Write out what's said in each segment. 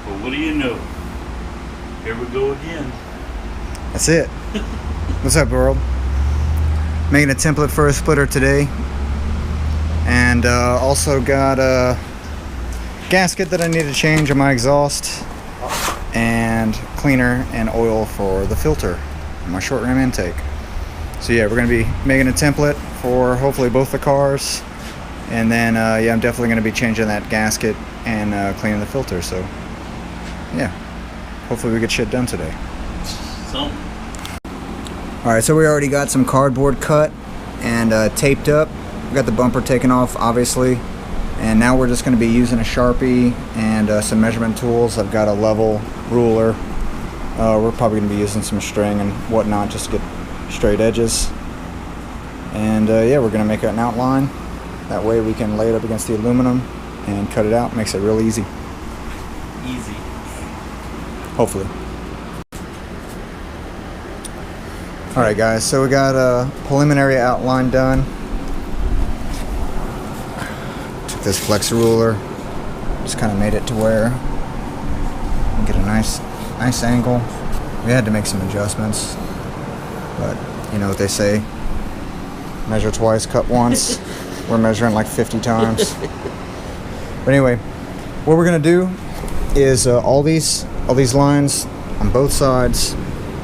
Well, what do you know? Here we go again. That's it. What's up, world? Making a template for a splitter today. And also got a gasket that I need to change on my exhaust. And cleaner and oil for the filter on my short rim intake. So yeah, we're going to be making a template for hopefully both the cars. And then yeah, I'm definitely going to be changing that gasket and cleaning the filter. So yeah, hopefully we get shit done today. Alright, so we already got some cardboard cut and taped up. We got the bumper taken off, obviously. And now we're just going to be using a Sharpie and some measurement tools. I've got a level ruler. We're probably going to be using some string and whatnot just to get straight edges. And yeah, we're going to make an outline. That way we can lay it up against the aluminum and cut it out. Makes it real easy. Easy. Hopefully. Alright guys, so we got a preliminary outline done. Took this flex ruler, just kind of made it to where we get a nice angle. We had to make some adjustments, but you know what they say, measure twice, cut once. We're measuring like 50 times. But anyway, what we're gonna do is all these lines on both sides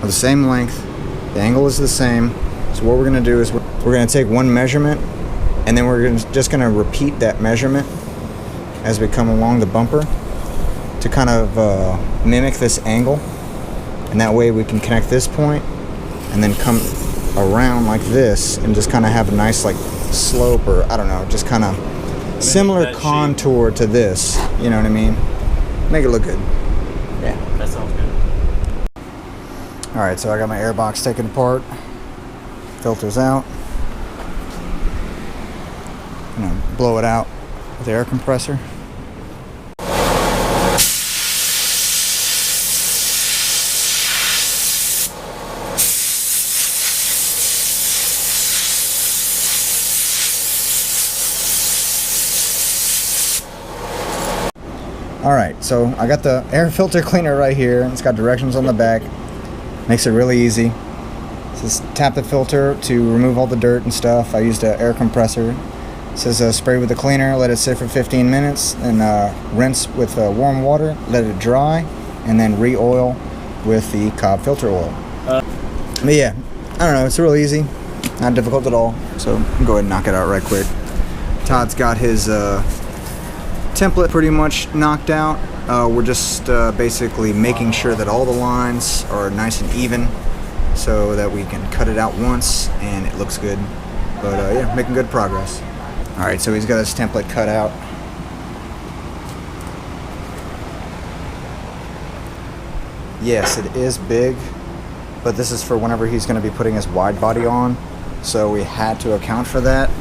are the same length. The angle is the same. So what we're going to do is we're going to take one measurement and then we're just going to repeat that measurement as we come along the bumper to kind of mimic this angle. And that way we can connect this point and then come around like this and just kind of have a nice like slope, or I don't know, just kind of similar contour to this. You know what I mean? Make it look good. Yeah, that sounds good. Alright, so I got my air box taken apart, filters out. I'm gonna blow it out with the air compressor. Alright, so I got the air filter cleaner right here, and it's got directions on the back. Makes it really easy. Just tap the filter to remove all the dirt and stuff. I used an air compressor. It says spray with the cleaner, let it sit for 15 minutes, and rinse with warm water, let it dry, and then re-oil with the Cobb filter oil. But yeah, I don't know, it's real easy, not difficult at all. So I'm gonna go ahead and knock it out right quick. Todd's got his template pretty much knocked out. We're just basically making sure that all the lines are nice and even so that we can cut it out once and it looks good. But yeah, making good progress. Alright, so he's got his template cut out. Yes, it is big, but this is for whenever he's going to be putting his wide body on, so we had to account for that.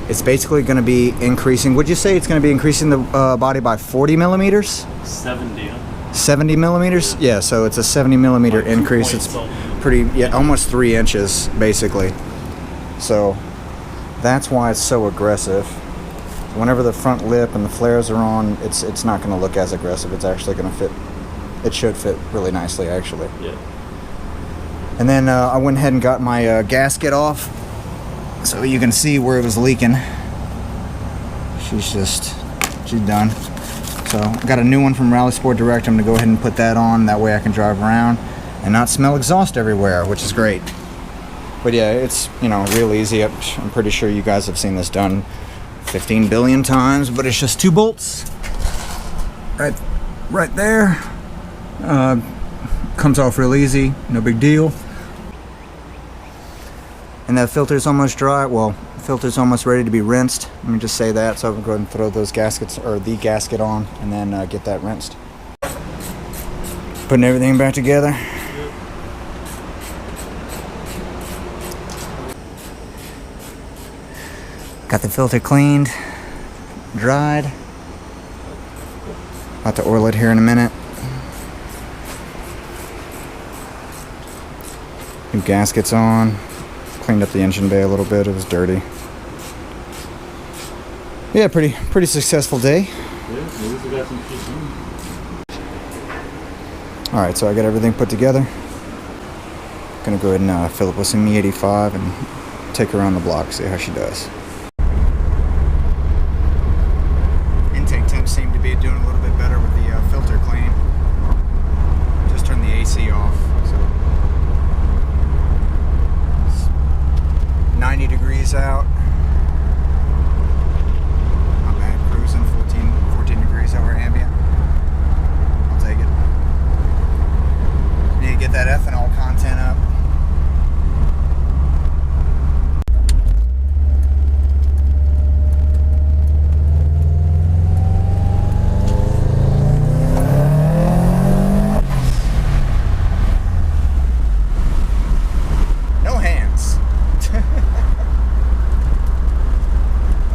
It's basically going to be increasing. Would you say it's going to be increasing the body by 40 millimeters? 70. 70 millimeters? Yeah, so it's a 70 millimeter like increase. It's pretty, yeah, almost 3 inches basically. So that's why it's so aggressive. Whenever the front lip and the flares are on, it's not going to look as aggressive. It's actually going to fit. It should fit really nicely, actually. Yeah. And then I went ahead and got my gasket off, so you can see where it was leaking. She's done. So I got a new one from Rally Sport Direct. I'm gonna go ahead and put that on. That way I can drive around and not smell exhaust everywhere, which is great. But yeah, it's, you know, real easy. I'm pretty sure you guys have seen this done 15 billion times, but it's just 2 bolts right there. Comes off real easy, no big deal. And that filter's almost dry. Well, the filter's almost ready to be rinsed. Let me just say that. So I'm going to go ahead and throw those gaskets, or the gasket on, and then get that rinsed. Putting everything back together. Got the filter cleaned, dried. About to oil it here in a minute. New gaskets on. Cleaned up the engine bay a little bit. It was dirty. Yeah, pretty successful day. Yeah. At least we got some shit in. Alright, so I got everything put together. Gonna go ahead and fill it with some E85 and take her around the block, see how she does. Intake temps seem to be doing a little bit better with the filter clean. Just turn the AC off. So it's 90 degrees out. Not bad, cruising 14 degrees over ambient. I'll take it. Need to get that ethanol content up. No hands.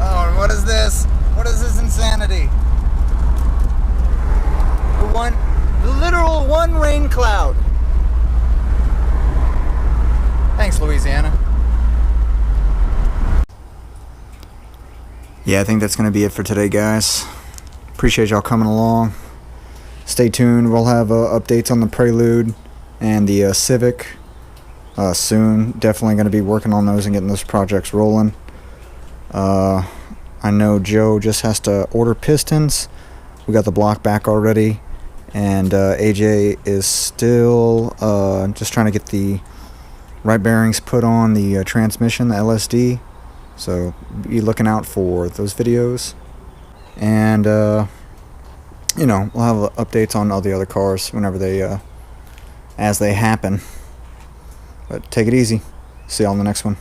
Oh, what is this? What is this insanity? The literal one rain cloud. Thanks, Louisiana. Yeah, I think that's going to be it for today, guys. Appreciate y'all coming along. Stay tuned. We'll have updates on the Prelude and the Civic soon. Definitely going to be working on those and getting those projects rolling. I know Joe just has to order pistons. We got the block back already. And AJ is still just trying to get the right bearings put on the transmission, the LSD. So be looking out for those videos. And, you know, we'll have updates on all the other cars whenever they, as they happen. But take it easy. See y'all in the next one.